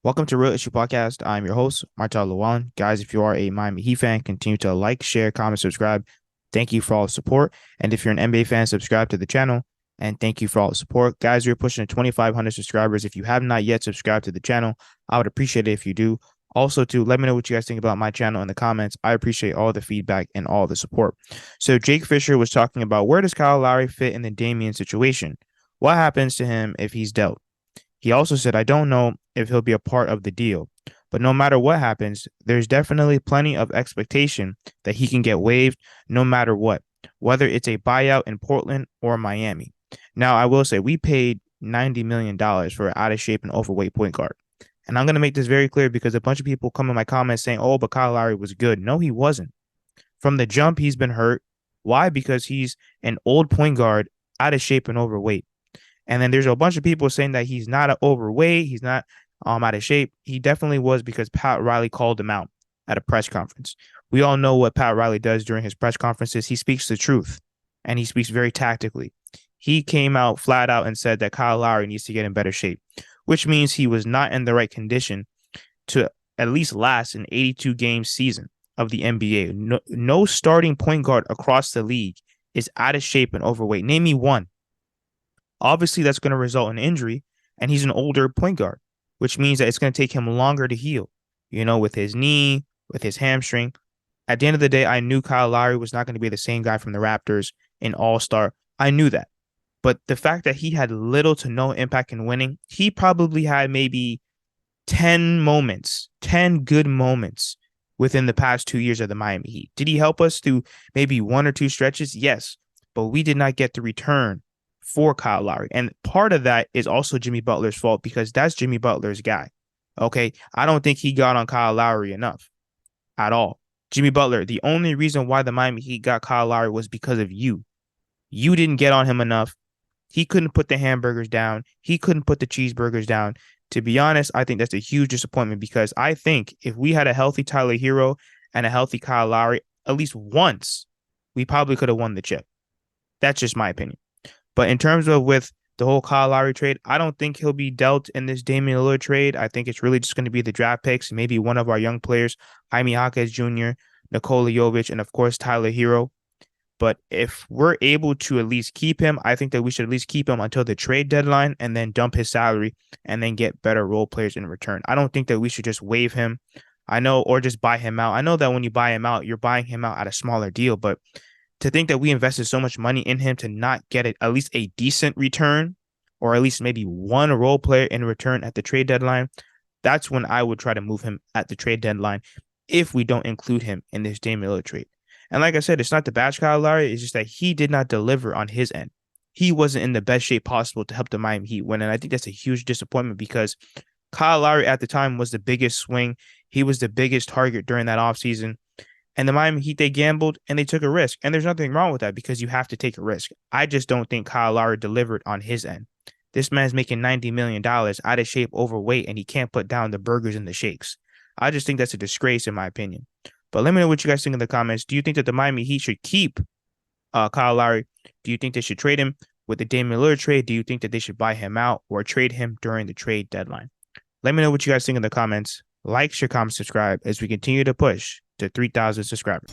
Welcome to Real Issue Podcast. I'm your host, Martel Llewellyn. Guys, if you are a Miami Heat fan, continue to like, share, comment, subscribe. Thank you for all the support. And if you're an NBA fan, subscribe to the channel. And thank you for all the support. Guys, we're pushing to 2,500 subscribers. If you have not yet subscribed to the channel, I would appreciate it if you do. Also, too, let me know what you guys think about my channel in the comments. I appreciate all the feedback and all the support. So Jake Fisher was talking about where does Kyle Lowry fit in the Damian situation? What happens to him if he's dealt? He also said, I don't know if he'll be a part of the deal, but no matter what happens, there's definitely plenty of expectation that he can get waived no matter what, whether it's a buyout in Portland or Miami. Now, I will say we paid $90 million for an out of shape and overweight point guard. And I'm going to make this very clear because a bunch of people come in my comments saying, oh, but Kyle Lowry was good. No, he wasn't. From the jump, he's been hurt. Why? Because he's an old point guard, out of shape and overweight. And then there's a bunch of people saying that he's not overweight, he's not out of shape. He definitely was because Pat Riley called him out at a press conference. We all know what Pat Riley does during his press conferences. He speaks the truth, and he speaks very tactically. He came out flat out and said that Kyle Lowry needs to get in better shape, which means he was not in the right condition to at least last an 82-game season of the NBA. No starting point guard across the league is out of shape and overweight. Name me one. Obviously, that's going to result in injury, and he's an older point guard, which means that it's going to take him longer to heal, with his knee, with his hamstring. At the end of the day, I knew Kyle Lowry was not going to be the same guy from the Raptors in All-Star. I knew that. But the fact that he had little to no impact in winning, he probably had maybe 10 moments, 10 good moments within the past 2 years of the Miami Heat. Did he help us through maybe one or two stretches? Yes, but we did not get the return for Kyle Lowry. And part of that is also Jimmy Butler's fault because that's Jimmy Butler's guy. Okay. I don't think he got on Kyle Lowry enough at all. Jimmy Butler, the only reason why the Miami Heat got Kyle Lowry was because of you. You didn't get on him enough. He couldn't put the hamburgers down. He couldn't put the cheeseburgers down. To be honest, I think that's a huge disappointment because I think if we had a healthy Tyler Hero and a healthy Kyle Lowry at least once, we probably could have won the chip. That's just my opinion. But in terms of with the whole Kyle Lowry trade, I don't think he'll be dealt in this Damian Lillard trade. I think it's really just going to be the draft picks, maybe one of our young players, Jaime Jaquez Jr., Nikola Jovic, and of course, Tyler Hero. But if we're able to at least keep him, I think that we should at least keep him until the trade deadline and then dump his salary and then get better role players in return. I don't think that we should just waive him. I know, or just buy him out. I know that when you buy him out, you're buying him out at a smaller deal, but to think that we invested so much money in him to not get it, at least a decent return or at least maybe one role player in return at the trade deadline, that's when I would try to move him at the trade deadline if we don't include him in this Damian Lillard trade. And like I said, it's not the bash Kyle Lowry. It's just that he did not deliver on his end. He wasn't in the best shape possible to help the Miami Heat win. And I think that's a huge disappointment because Kyle Lowry at the time was the biggest swing. He was the biggest target during that offseason. And the Miami Heat, they gambled and they took a risk. And there's nothing wrong with that because you have to take a risk. I just don't think Kyle Lowry delivered on his end. This man's making $90 million out of shape, overweight, and he can't put down the burgers and the shakes. I just think that's a disgrace in my opinion. But let me know what you guys think in the comments. Do you think that the Miami Heat should keep Kyle Lowry? Do you think they should trade him with the Damian Lillard trade? Do you think that they should buy him out or trade him during the trade deadline? Let me know what you guys think in the comments. Like, share, comment, subscribe as we continue to push to 3,000 subscribers.